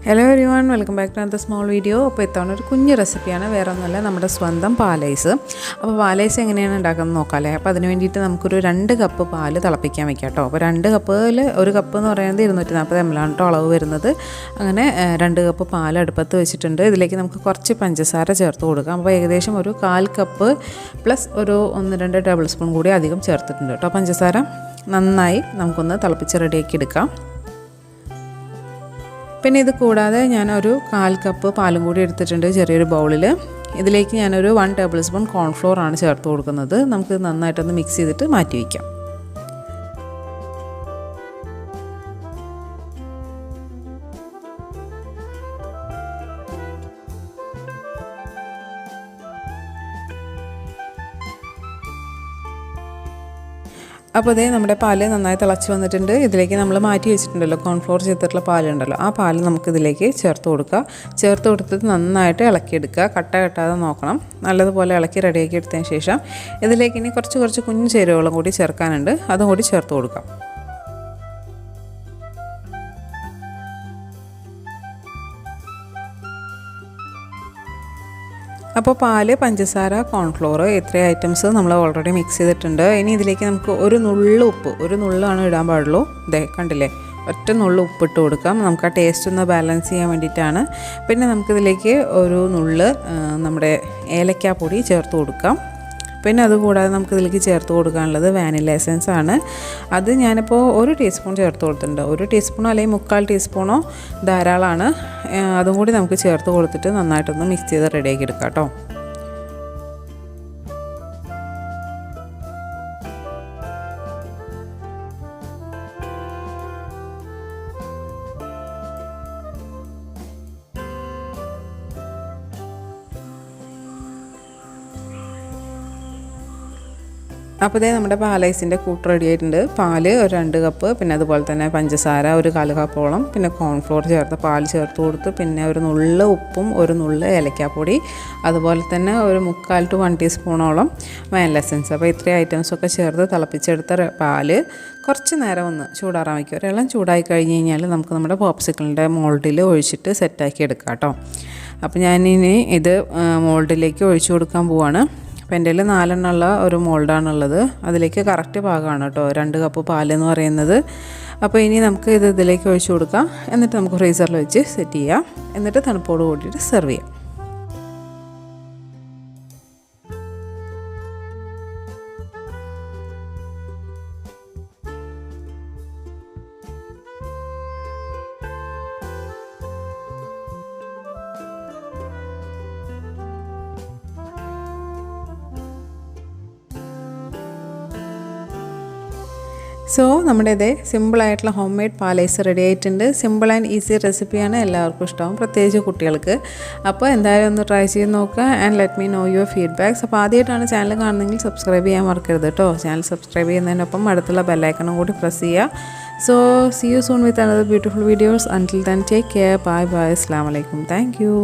Hello everyone, welcome back to another small video. അപ്പോൾ ഇത്തവണ ഒരു കുഞ്ഞു റെസിപ്പിയാണ്, വേറെ ഒന്നുമല്ല, നമ്മുടെ സ്വന്തം പാലൈസ്. അപ്പോൾ പാലൈസ് എങ്ങനെയാണ് ഉണ്ടാക്കുന്നത് നോക്കാമല്ലേ. അപ്പോൾ അതിന് വേണ്ടിയിട്ട് നമുക്കൊരു 2 കപ്പ് പാല് തിളപ്പിക്കാൻ വെക്കാം കേട്ടോ. അപ്പോൾ 2 കപ്പിൽ 1 കപ്പ് എന്ന് പറയുന്നത് 240 ml ആണ് കേട്ടോ അളവ് വരുന്നത്. അങ്ങനെ 2 കപ്പ് പാൽ അടുപ്പത്ത് വെച്ചിട്ടുണ്ട്. ഇതിലേക്ക് നമുക്ക് കുറച്ച് പഞ്ചസാര ചേർത്ത് കൊടുക്കാം. അപ്പോൾ ഏകദേശം ഒരു 1/4 കപ്പ് പ്ലസ് ഒരു 1-2 ടേബിൾ സ്പൂൺ കൂടി അധികം ചേർത്തിട്ടുണ്ട് കേട്ടോ. പഞ്ചസാര നന്നായി നമുക്കൊന്ന് തിളപ്പിച്ച് റെഡിയാക്കി എടുക്കാം. പിന്നെ ഇത് കൂടാതെ ഞാനൊരു 1/4 കപ്പ് പാലും കൂടി എടുത്തിട്ടുണ്ട് ചെറിയൊരു ബൗളിൽ. ഇതിലേക്ക് ഞാനൊരു 1 ടേബിൾ സ്പൂൺ കോൺഫ്ലോർ ആണ് ചേർത്ത് കൊടുക്കുന്നത്. നമുക്ക് നന്നായിട്ടൊന്ന് മിക്സ് ചെയ്തിട്ട് മാറ്റി വയ്ക്കാം. അപ്പോൾ അതേ നമ്മുടെ പാല് നന്നായി തിളച്ച് വന്നിട്ടുണ്ട്. ഇതിലേക്ക് നമ്മൾ മാറ്റി വെച്ചിട്ടുണ്ടല്ലോ കോൺഫ്ലോർ ചേർത്തിട്ടുള്ള പാലുണ്ടല്ലോ, ആ പാല് നമുക്കിതിലേക്ക് ചേർത്ത് കൊടുക്കുക. ചേർത്ത് കൊടുത്തിട്ട് നന്നായിട്ട് ഇളക്കിയെടുക്കുക. കട്ട കെട്ടാതെ നോക്കണം. നല്ലതുപോലെ ഇളക്കി റെഡിയാക്കി എടുത്തതിന് ശേഷം ഇതിലേക്ക് ഇനി കുറച്ച് കുഞ്ഞു ചേരുവകളും കൂടി ചേർക്കാനുണ്ട്. അതും കൂടി ചേർത്ത് കൊടുക്കാം. അപ്പോൾ പാല്, പഞ്ചസാര, കോൺഫ്ലോർ ഇത്രയും ഐറ്റംസ് നമ്മൾ ഓൾറെഡി മിക്സ് ചെയ്തിട്ടുണ്ട്. ഇനി ഇതിലേക്ക് നമുക്ക് ഒരു നുള്ളു ഉപ്പ്, ഒരു നുള്ളാണ് ഇടാൻ പാടുള്ളൂ. ഇതേ കണ്ടില്ലേ, ഒറ്റ നുള്ളു ഉപ്പിട്ട് കൊടുക്കാം. നമുക്ക് ആ ടേസ്റ്റ് ഒന്ന് ബാലൻസ് ചെയ്യാൻ വേണ്ടിയിട്ടാണ്. പിന്നെ നമുക്കിതിലേക്ക് ഒരു നുള്ള് നമ്മുടെ ഏലക്കാപ്പൊടി ചേർത്ത് കൊടുക്കാം. പിന്നെ അതുകൂടാതെ നമുക്കിതിലേക്ക് ചേർത്ത് കൊടുക്കാനുള്ളത് വാനില എസൻസ് ആണ്. അത് ഞാനിപ്പോൾ 1 ടീസ്പൂൺ ചേർത്ത് കൊടുത്തിട്ടുണ്ട്. 1 ടീസ്പൂണോ അല്ലെങ്കിൽ 3/4 ടീസ്പൂണോ ധാരാളമാണ്. അതും കൂടി നമുക്ക് ചേർത്ത് കൊടുത്തിട്ട് നന്നായിട്ടൊന്ന് മിക്സ് ചെയ്ത് റെഡിയാക്കി എടുക്കാം കേട്ടോ. അപ്പോൾ ഇതേ നമ്മുടെ പാലൈസിൻ്റെ കൂട്ട് റെഡി ആയിട്ടുണ്ട്. പാല് ഒരു 2 കപ്പ്, പിന്നെ അതുപോലെ തന്നെ പഞ്ചസാര ഒരു 1/4 കപ്പോളം, പിന്നെ കോൺഫ്ലോർ ചേർത്ത് പാൽ ചേർത്ത് കൊടുത്ത്, പിന്നെ ഒരു നുള്ള് ഉപ്പും ഒരു നുള്ള് ഏലക്കാപ്പൊടി, അതുപോലെ തന്നെ ഒരു 3/4 to 1 ടീസ്പൂണോളം വാനില എസൻസ്. അപ്പോൾ ഇത്രയും ഐറ്റംസൊക്കെ ചേർത്ത് തിളപ്പിച്ചെടുത്ത പാല് കുറച്ച് നേരം ഒന്ന് ചൂടാറാൻ വയ്ക്കും. ഒരെല്ലാം ചൂടായി കഴിഞ്ഞ് കഴിഞ്ഞാൽ നമുക്ക് നമ്മുടെ പോപ്സിക്കിളിൻ്റെ മോൾഡിൽ ഒഴിച്ചിട്ട് സെറ്റാക്കി എടുക്കാം കേട്ടോ. അപ്പോൾ ഞാനിനി ഇത് മോൾഡിലേക്ക് ഒഴിച്ചു കൊടുക്കാൻ പോവാണ്. അപ്പോൾ എൻ്റെ കയ്യിൽ 4 എണ്ണമുള്ള ഒരു മോൾഡാണുള്ളത്. അതിലേക്ക് കറക്റ്റ് പാകമാണ് കേട്ടോ 2 കപ്പ് പാലെന്ന് പറയുന്നത്. അപ്പോൾ ഇനി നമുക്ക് ഇതിലേക്ക് ഒഴിച്ചു കൊടുക്കാം. എന്നിട്ട് നമുക്ക് ഫ്രീസറിൽ വെച്ച് സെറ്റ് ചെയ്യാം. എന്നിട്ട് തണുപ്പോട് കൂടിയിട്ട് സെർവ് ചെയ്യാം. സോ നമ്മുടെ ഇതേ സിമ്പിളായിട്ടുള്ള ഹോം മെയ്ഡ് പാലൈസ് റെഡി ആയിട്ടുണ്ട്. സിമ്പിൾ ആൻഡ് ഈസി റെസിപ്പിയാണ്, എല്ലാവർക്കും ഇഷ്ടമാവും, പ്രത്യേകിച്ച് കുട്ടികൾക്ക്. അപ്പോൾ എന്തായാലും ഒന്ന് ട്രൈ ചെയ്ത് നോക്കുക and let me no your feedbacks. അപ്പോൾ ആദ്യമായിട്ടാണ് ചാനൽ കാണുന്നതെങ്കിൽ സബ്സ്ക്രൈബ് ചെയ്യാൻ മറക്കരുത് കേട്ടോ. ചാനൽ സബ്സ്ക്രൈബ് ചെയ്യുന്നതിനൊപ്പം അടുത്തുള്ള ബെല്ലൈക്കണും കൂടി പ്രസ് ചെയ്യുക. So see you soon with another beautiful videos. Until then, take care. Bye. Assalamu alaikum. Thank you.